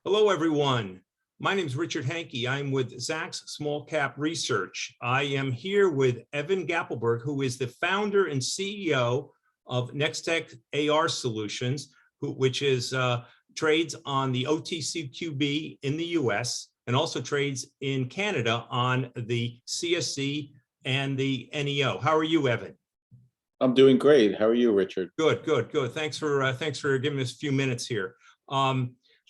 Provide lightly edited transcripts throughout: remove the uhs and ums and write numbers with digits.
Hello, everyone. My name is Richard Hankey. I'm with Zacks Small Cap Research. I am here with Evan Gappelberg, who is the founder and CEO of NexTech AR Solutions, which is trades on the OTCQB in the US and also trades in Canada on the CSE and the NEO. How are you, Evan? I'm doing great. How are you, Richard? Good. Thanks for giving us a few minutes here.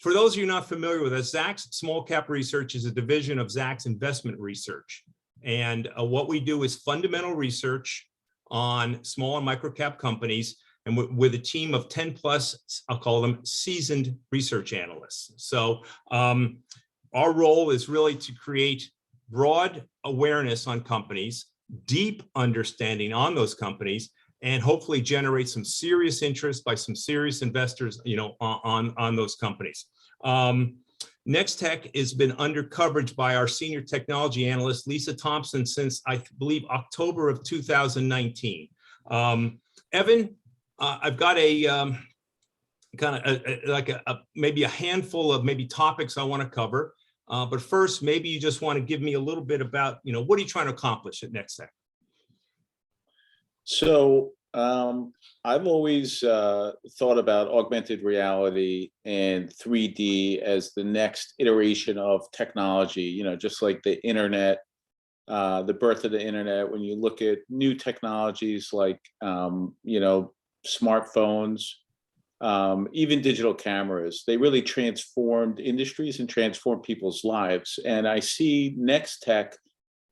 For those of you not familiar with us, Zacks Small Cap Research is a division of Zacks Investment Research. And what we do is fundamental research on small and micro cap companies, and with a team of 10 plus, I'll call them seasoned research analysts. So our role is really to create broad awareness on companies, deep understanding on those companies, and hopefully generate some serious interest by some serious investors, on those companies. NexTech has been under coverage by our senior technology analyst, Lisa Thompson, since I believe October of 2019. Evan, I've got a maybe a handful of topics I want to cover. But first, maybe you just want to give me a little bit about, what are you trying to accomplish at NexTech? So I've always thought about augmented reality and 3D as the next iteration of technology, just like the internet, the birth of the internet. When you look at new technologies like, smartphones, even digital cameras, they really transformed industries and transformed people's lives. And I see NexTech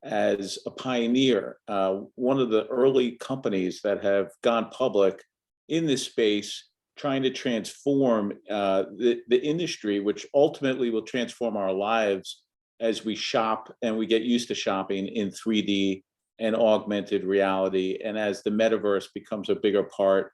as a pioneer, one of the early companies that have gone public in this space, trying to transform the industry, which ultimately will transform our lives as we shop and we get used to shopping in 3D and augmented reality. And as the metaverse becomes a bigger part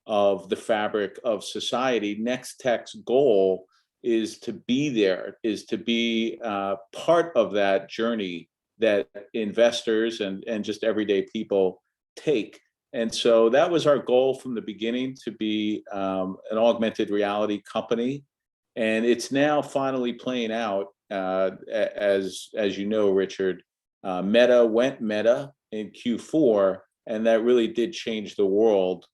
of the fabric of society, NexTech's goal is to be there, is to be part of that journey that investors and just everyday people take. And so that was our goal from the beginning, to be an augmented reality company. And it's now finally playing out, as you know, Richard. Meta went meta in Q4, and that really did change the world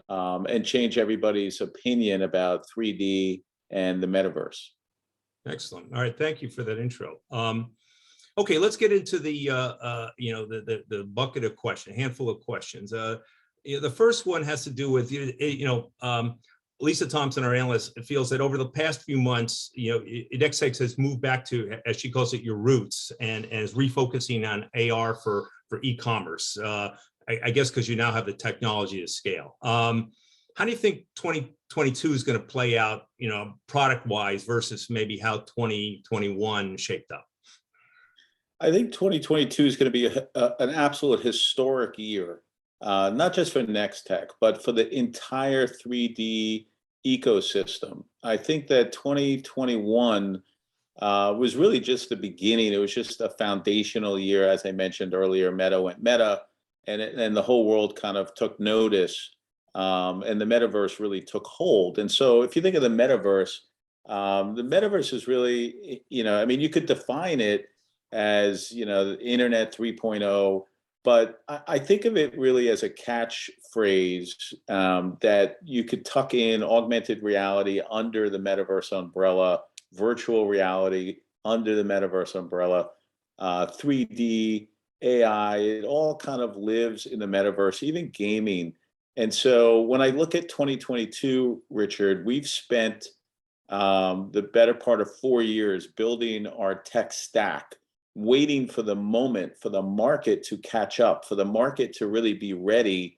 and change everybody's opinion about 3D and the metaverse. Excellent. All right, thank you for that intro. Okay, let's get into the the bucket of questions, handful of questions. The first one has to do with Lisa Thompson, our analyst, feels that over the past few months, NexTech has moved back to, as she calls it, your roots, and is refocusing on AR for e-commerce. I guess because you now have the technology to scale. How do you think 2022 is going to play out, product-wise versus maybe how 2021 shaped up? I think 2022 is going to be an absolute historic year, not just for NexTech, but for the entire 3D ecosystem. I think that 2021 was really just the beginning. It was just a foundational year. As I mentioned earlier, Meta went meta, and the whole world kind of took notice, and the metaverse really took hold. And so if you think of the metaverse is really, you could define it as, the internet 3.0, but I think of it really as a catchphrase that you could tuck in augmented reality under the metaverse umbrella, virtual reality under the metaverse umbrella, 3D, AI, it all kind of lives in the metaverse, even gaming. And so when I look at 2022, Richard, we've spent the better part of 4 years building our tech stack, waiting for the moment, for the market to catch up, for the market to really be ready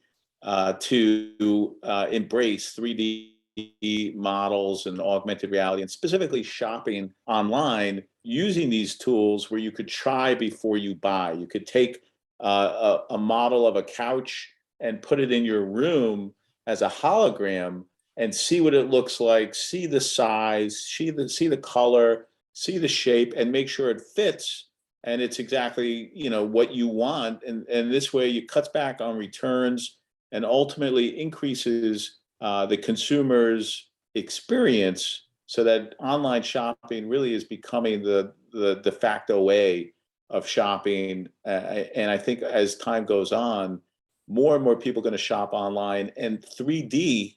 to embrace 3D models and augmented reality, and specifically shopping online using these tools where you could try before you buy. You could take a model of a couch and put it in your room as a hologram and see what it looks like, see the size, see the color, see the shape, and make sure it fits and it's exactly what you want. And this way it cuts back on returns and ultimately increases the consumer's experience so that online shopping really is becoming the de facto way of shopping. And I think as time goes on, more and more people are going to shop online, and 3D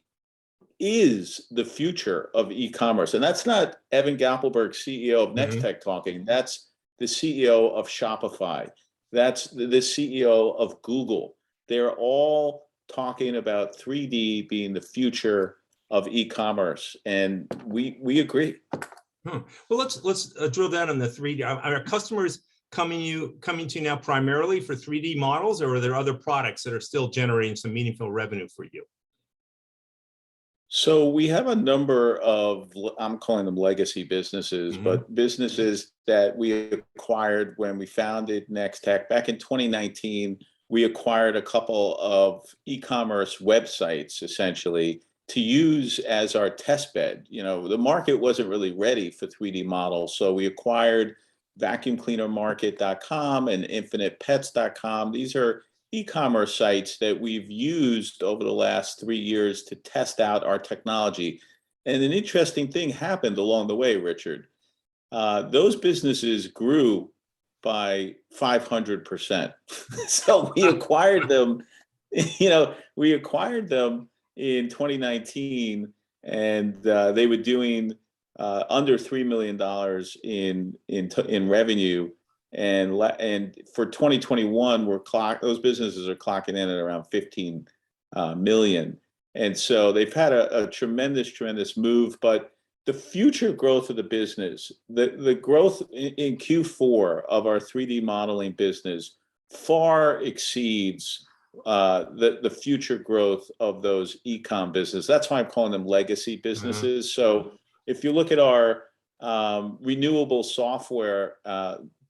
is the future of e-commerce. And that's not Evan Gappelberg, CEO of NexTech, talking. That's the CEO of Shopify. That's the CEO of Google. They're all talking about 3D being the future of e-commerce, and we agree. Well, let's drill down on the 3D. Are customers coming to you now primarily for 3D models, or are there other products that are still generating some meaningful revenue for you? So we have a number of, I'm calling them legacy businesses, but businesses that we acquired when we founded NexTech back in 2019. We acquired a couple of e-commerce websites essentially to use as our test bed. You know, the market wasn't really ready for 3D models, so we acquired vacuumcleanermarket.com and infinitepets.com. These are e-commerce sites that we've used over the last 3 years to test out our technology. And an interesting thing happened along the way, Richard. Those businesses grew by 500%. So we acquired them, we acquired them in 2019, and they were doing under $3 million in revenue. And for 2021, those businesses are clocking in at around 15 million. And so they've had a tremendous move. But the future growth of the business, the growth in Q4 of our 3D modeling business far exceeds the future growth of those e-com businesses. That's why I'm calling them legacy businesses. So if you look at our renewable software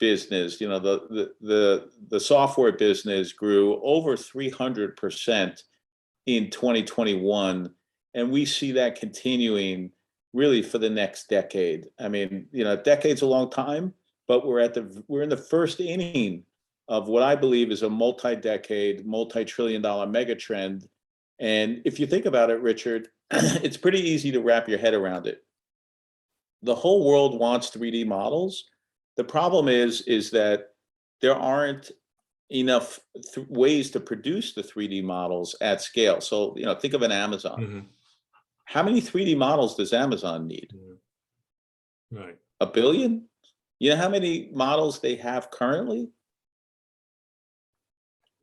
business, the software business grew over 300% in 2021, and we see that continuing really for the next decade. I mean, decade's a long time, but we're in the first inning of what I believe is a multi-decade, multi-trillion-dollar megatrend. And if you think about it, Richard, it's pretty easy to wrap your head around it. The whole world wants 3D models. The problem is that there aren't enough ways to produce the 3D models at scale. So, think of an Amazon. How many 3D models does Amazon need? Right. 1 billion? You know how many models they have currently?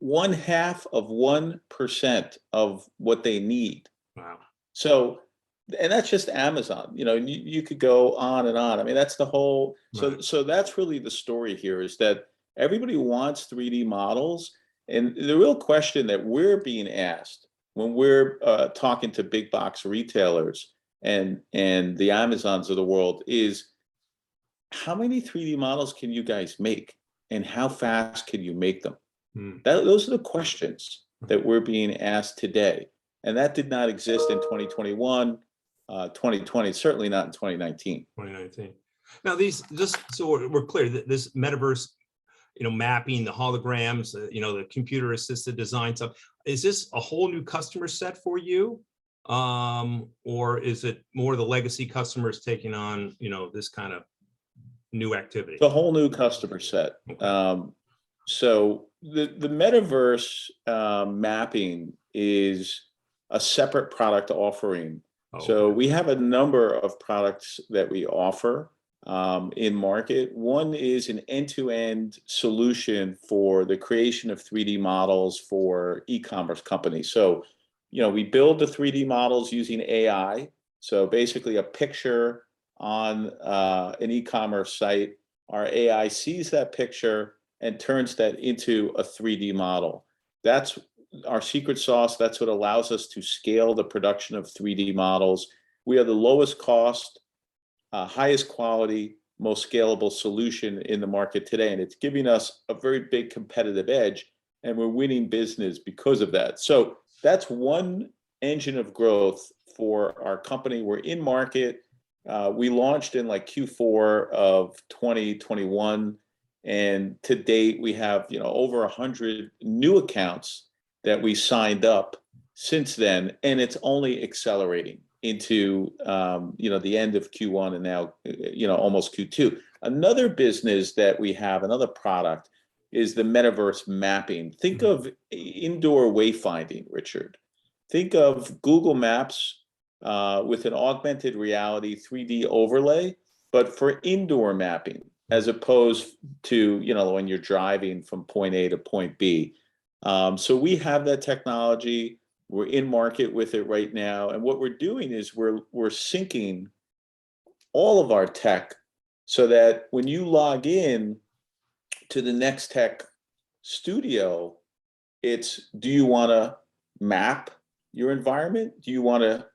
0.5% of what they need. Wow. So, and that's just Amazon. You could go on and on. I mean, that's the whole. So that's really the story here, is that everybody wants 3D models, and the real question that we're being asked when we're talking to big box retailers and the Amazons of the world is, how many 3D models can you guys make, and how fast can you make them? Those are the questions that we're being asked today, and that did not exist in 2021, 2020, certainly not in 2019. Now, just so we're clear, this metaverse, mapping, the holograms, the computer assisted design stuff, is this a whole new customer set for you? Or is it more the legacy customers taking on, this kind of new activity? The whole new customer set. So the metaverse mapping is a separate product offering. So we have a number of products that we offer in market. One is an end-to-end solution for the creation of 3D models for e-commerce companies. So, we build the 3D models using AI. So basically a picture on an e-commerce site, our AI sees that picture and turns that into a 3D model. That's our secret sauce. That's what allows us to scale the production of 3D models. We are the lowest cost, highest quality, most scalable solution in the market today. And it's giving us a very big competitive edge, and we're winning business because of that. So that's one engine of growth for our company. We're in market. We launched in Q4 of 2021. And to date, we have over 100 new accounts that we signed up since then, and it's only accelerating. into the end of Q1 and now almost Q2. Another business that we have, another product, is the metaverse mapping. Think of indoor wayfinding, Richard. Think of Google Maps with an augmented reality 3D overlay, but for indoor mapping, as opposed to when you're driving from point A to point B. So we have that technology. We're in market with it right now, and what we're doing is we're syncing all of our tech so that when you log in to the NexTech studio, it's, do you want to map your environment? Do you want to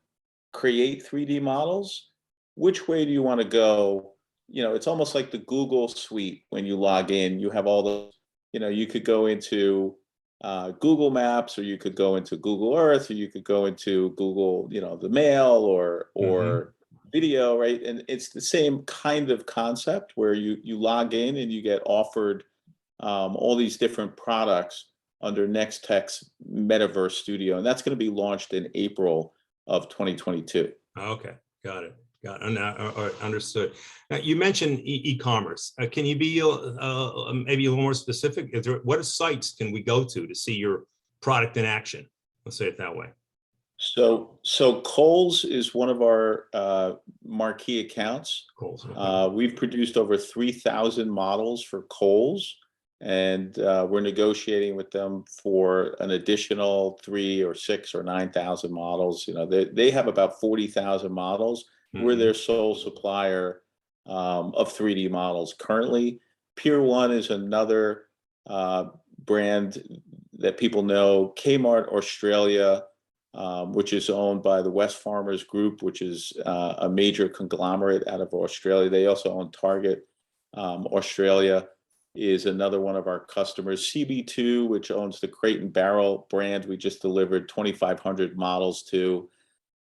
create 3D models? Which way do you want to go? It's almost like the Google suite. When you log in, you have all the, you could go into Google Maps, or you could go into Google Earth, or you could go into Google, the Mail, or video, right? And it's the same kind of concept where you log in and you get offered all these different products under NexTech's Metaverse Studio, and that's going to be launched in April of 2022. Okay, got it. Understood. Now, you mentioned e-commerce. Can you be maybe a little more specific? What sites can we go to see your product in action? Let's say it that way. So Kohl's is one of our marquee accounts. Kohl's. Okay. We've produced over 3,000 models for Kohl's, and we're negotiating with them for an additional 3,000 or 6,000 or 9,000 models. They have about 40,000 models. We're their sole supplier of 3D models currently. Pier 1 is another brand that people know. Kmart Australia, which is owned by the Wesfarmers Group, which is a major conglomerate out of Australia. They also own Target. Australia is another one of our customers. CB2, which owns the Crate and Barrel brand, we just delivered 2,500 models to.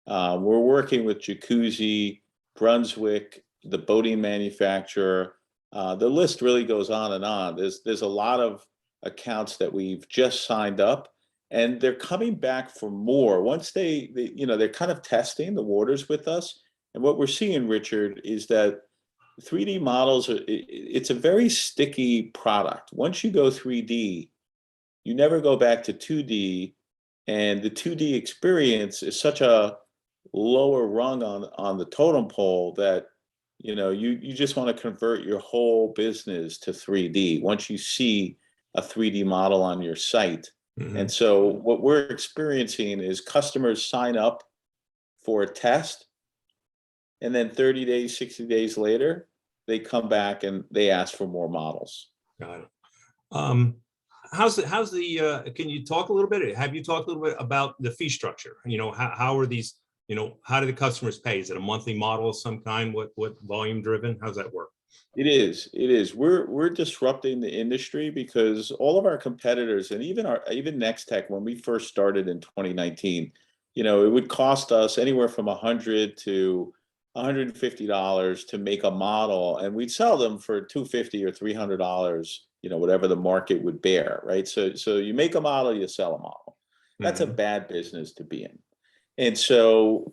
We're working with Jacuzzi, Brunswick, the boating manufacturer. The list really goes on and on. There's a lot of accounts that we've just signed up, and they're coming back for more. Once they're kind of testing the waters with us. And what we're seeing, Richard, is that 3D models, it's a very sticky product. Once you go 3D, you never go back to 2D, and the 2D experience is such a lower rung on the totem pole that you just want to convert your whole business to 3D once you see a 3D model on your site. And so what we're experiencing is customers sign up for a test, and then 30 days, 60 days later, they come back and they ask for more models. Got it. Can you talk a little bit? Have you talked a little bit about the fee structure? How are these, how do the customers pay? Is it a monthly model of some kind? What volume driven? How's that work? It is. We're disrupting the industry because all of our competitors, and even NexTech, when we first started in 2019, it would cost us anywhere from $100 to $150 to make a model, and we'd sell them for $250 or $300, whatever the market would bear, right? So you make a model, you sell a model. That's a bad business to be in. And so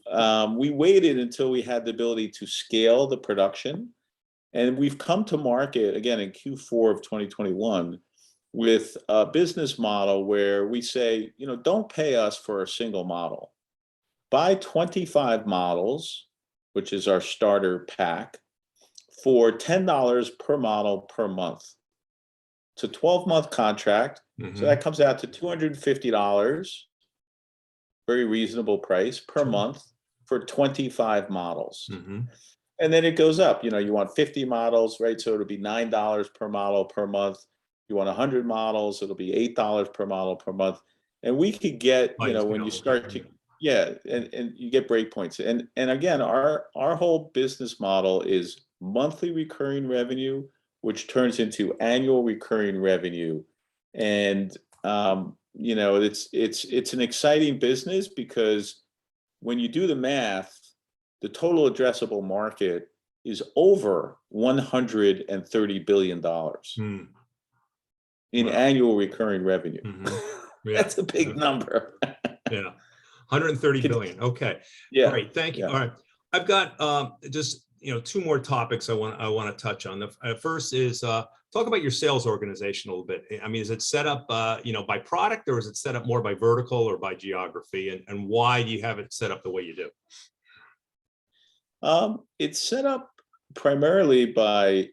we waited until we had the ability to scale the production. And we've come to market again in Q4 of 2021 with a business model where we say, don't pay us for a single model. Buy 25 models, which is our starter pack, for $10 per model per month. It's a 12-month contract. So that comes out to $250, very reasonable price per month for 25 models. And then it goes up. You want 50 models, right? So it'll be $9 per model per month. You want 100 models, it'll be $8 per model per month. And we could get, when you start to, and you get breakpoints. And again, our whole business model is monthly recurring revenue, which turns into annual recurring revenue. And it's an exciting business because when you do the math, the total addressable market is over $130 billion in annual recurring revenue. That's a big number. Yeah. 130 billion. Okay. Yeah. Great. Thank you. Yeah. All right. I've got just, two more topics I want to touch on. The first is talk about your sales organization a little bit. I mean, is it set up, by product, or is it set up more by vertical or by geography? And why do you have it set up the way you do? It's set up primarily by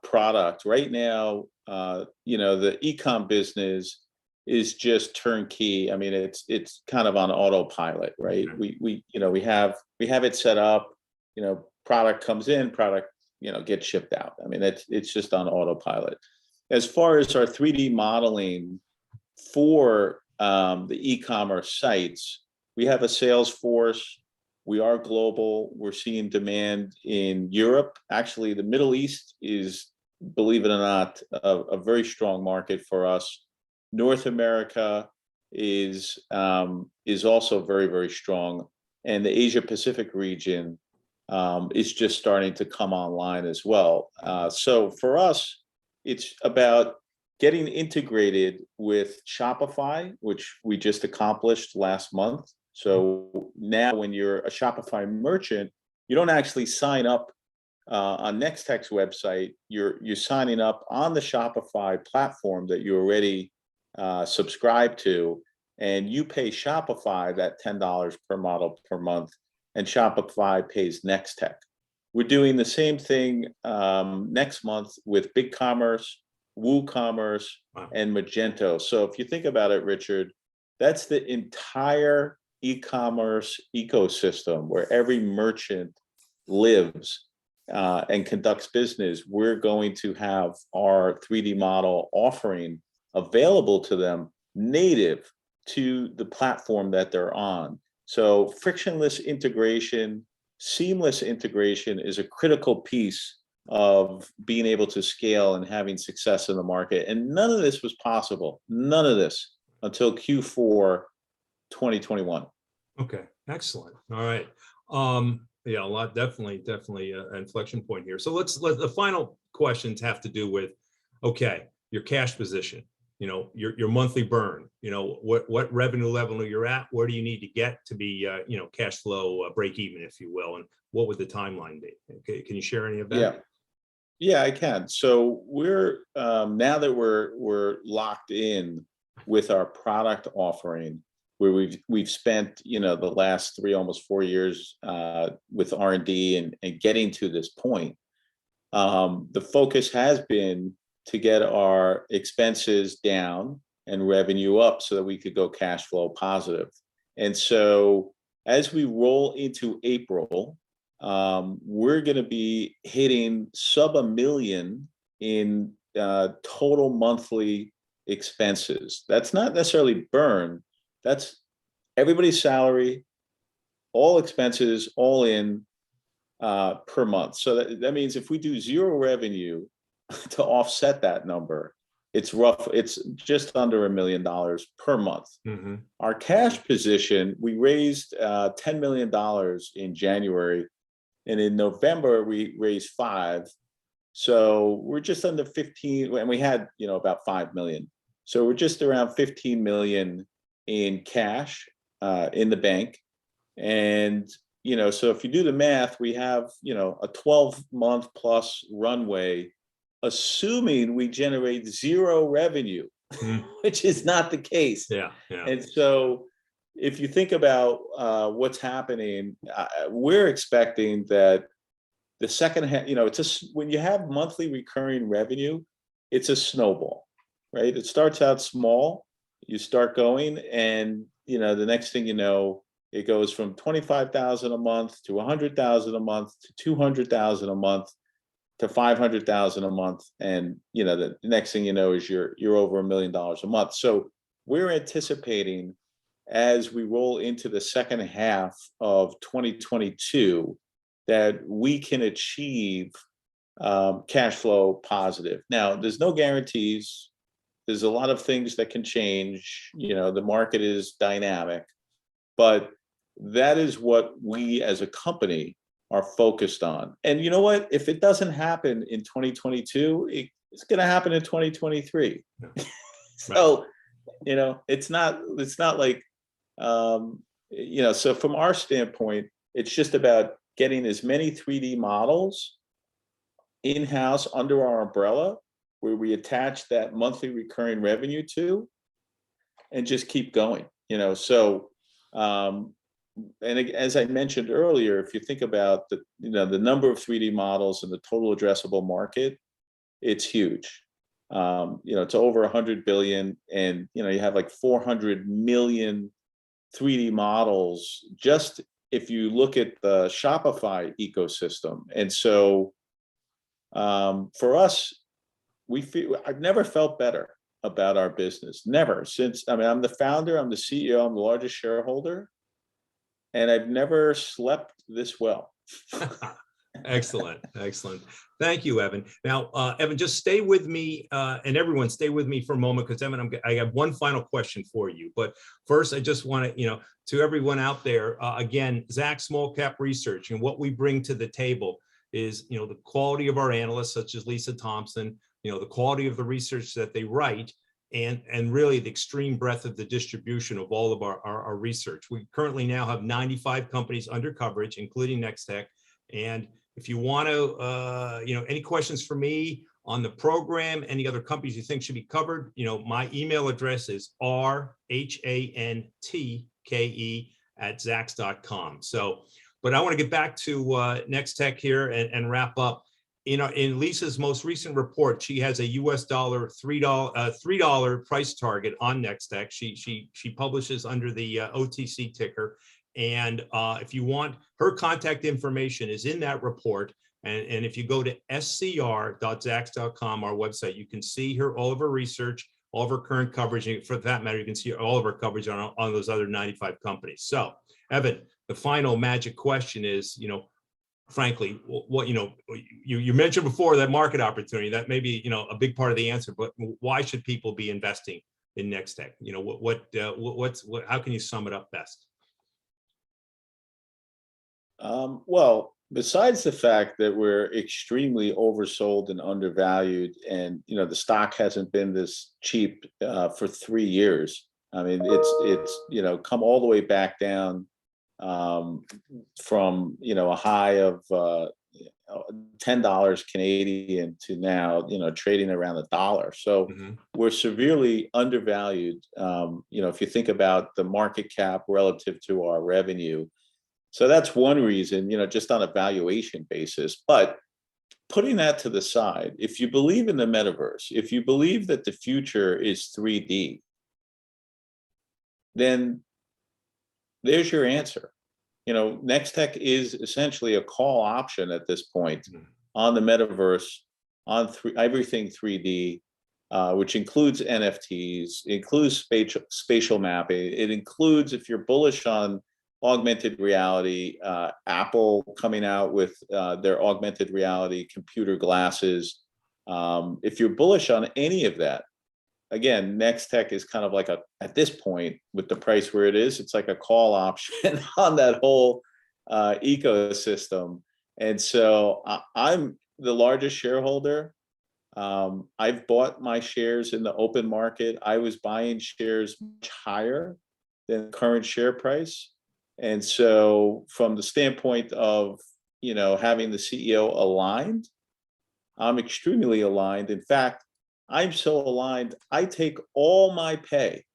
product. Right now, the e-com business is just turnkey. I mean, it's kind of on autopilot, right? Okay. We have it set up. Product comes in, product gets shipped out. I mean, it's just on autopilot. As far as our 3D modeling for the e-commerce sites, we have a sales force. We are global. We're seeing demand in Europe. Actually, the Middle East is, believe it or not, a very strong market for us. North America is also very, very strong, and the Asia Pacific region is just starting to come online as well. So for us, it's about getting integrated with Shopify, which we just accomplished last month. So now when you're a Shopify merchant, you don't actually sign up on NexTech's website. You're signing up on the Shopify platform that you already subscribe to, and you pay Shopify that $10 per model per month, and Shopify pays NexTech. We're doing the same thing next month with BigCommerce, WooCommerce, Wow. and Magento. So if you think about it, Richard, that's the entire e-commerce ecosystem where every merchant lives and conducts business. We're going to have our 3D model offering available to them native to the platform that they're on. So frictionless integration, seamless integration is a critical piece of being able to scale and having success in the market. And none of this was possible, none of this, until Q4 2021. Okay, excellent. All right. Yeah, a lot, definitely an inflection point here. So the final questions have to do with, okay, your cash position, your monthly burn, what revenue level you're at, where do you need to get to be, cash flow break even, if you will, and what would the timeline be? Okay, can you share any of that? Yeah, I can. So we're now that we're locked in with our product offering, where we've spent the last almost 4 years with R&D and getting to this point. The focus has been to get our expenses down and revenue up so that we could go cash flow positive. And so as we roll into April, we're going to be hitting sub $1 million in total monthly expenses. That's not necessarily burn. That's everybody's salary, all expenses, all in per month. So that means if we do zero revenue to offset that number, it's just under $1 million per month. Mm-hmm. Our cash position, we raised $10 million in January, and in November we raised $5 million. So we're just under 15, and we had about 5 million. So we're just around 15 million in cash in the bank. And so if you do the math, we have a 12-month plus runway, assuming we generate zero revenue, which is not the case. Yeah. And so if you think about what's happening, we're expecting that the second half, when you have monthly recurring revenue, it's a snowball, right? It starts out small, you start going, and the next thing you know, it goes from 25,000 a month to 100,000 a month to 200,000 a month to 500,000 a month, and the next thing you know is you're over $1 million a month. So we're anticipating, as we roll into the second half of 2022, that we can achieve cash flow positive. Now, there's no guarantees. There's a lot of things that can change. The market is dynamic, but that is what we as a company are focused on. And you know what? If it doesn't happen in 2022, it's going to happen in 2023. So, it's not like So from our standpoint, it's just about getting as many 3D models in-house under our umbrella, where we attach that monthly recurring revenue to, and just keep going. So and as I mentioned earlier, if you think about the number of 3D models and the total addressable market, it's huge. It's over 100 billion, and you have like 400 million 3D models just if you look at the Shopify ecosystem. And so for us, I've never felt better about our business. Never. Since, I'm the founder, I'm the CEO, I'm the largest shareholder, and I've never slept this well. Excellent. Thank you, Evan. Now, Evan, just stay with me, and everyone stay with me for a moment, because Evan, I have one final question for you. But first, I just want to, to everyone out there, again, Zacks Small Cap Research, and what we bring to the table is, the quality of our analysts, such as Lisa Thompson, the quality of the research that they write, and really the extreme breadth of the distribution of all of our research. We currently now have 95 companies under coverage, including NexTech. And if you want to, any questions for me on the program, any other companies you think should be covered, my email address is rhantke@zacks.com. So, but I want to get back to NexTech here and wrap up. In Lisa's most recent report, she has a US dollar $3 price target on NexTech. She publishes under the OTC ticker. And if you want, her contact information is in that report. And if you go to scr.zacks.com, our website, you can see all of her research, all of her current coverage. And for that matter, you can see all of her coverage on those other 95 companies. So, Evan, the final magic question is, frankly, what you mentioned before, that market opportunity, that may be a big part of the answer, but why should people be investing in NexTech? How can you sum it up best? Well, besides the fact that we're extremely oversold and undervalued, and the stock hasn't been this cheap for 3 years. It's come all the way back down from a high of $10 Canadian to now trading around $1. So we're severely undervalued. If you think about the market cap relative to our revenue. So that's one reason, just on a valuation basis. But putting that to the side, if you believe in the metaverse, if you believe that the future is 3D, then there's your answer. NexTech is essentially a call option at this point on the metaverse, on everything 3D, which includes NFTs, includes spatial mapping. It includes, if you're bullish on augmented reality, Apple coming out with their augmented reality computer glasses. If you're bullish on any of that, again, NexTech is kind of like at this point, with the price where it is, it's like a call option on that whole ecosystem. And so I'm the largest shareholder. I've bought my shares in the open market. I was buying shares much higher than current share price. And so from the standpoint of, having the CEO aligned, I'm extremely aligned. In fact, I'm so aligned, I take all my pay,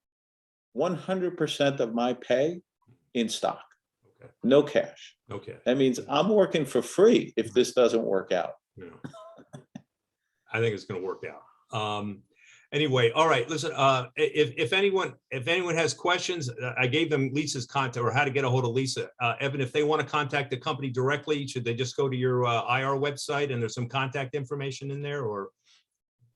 100% of my pay in stock, no cash. Okay. That means I'm working for free if this doesn't work out. I think it's going to work out. Anyway, all right. Listen, if anyone has questions, I gave them Lisa's contact, or how to get a hold of Lisa. Evan, if they want to contact the company directly, should they just go to your IR website and there's some contact information in there, or?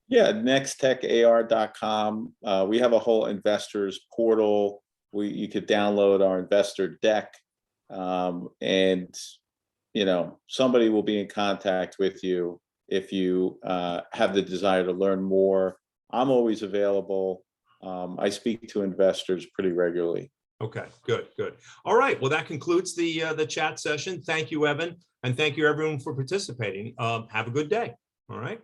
Yeah, NexTechAR.com. We have a whole investors portal. You could download our investor deck, and somebody will be in contact with you if you have the desire to learn more. I'm always available. I speak to investors pretty regularly. Okay, good. All right. Well, that concludes the chat session. Thank you, Evan, and thank you everyone for participating. Have a good day. All right.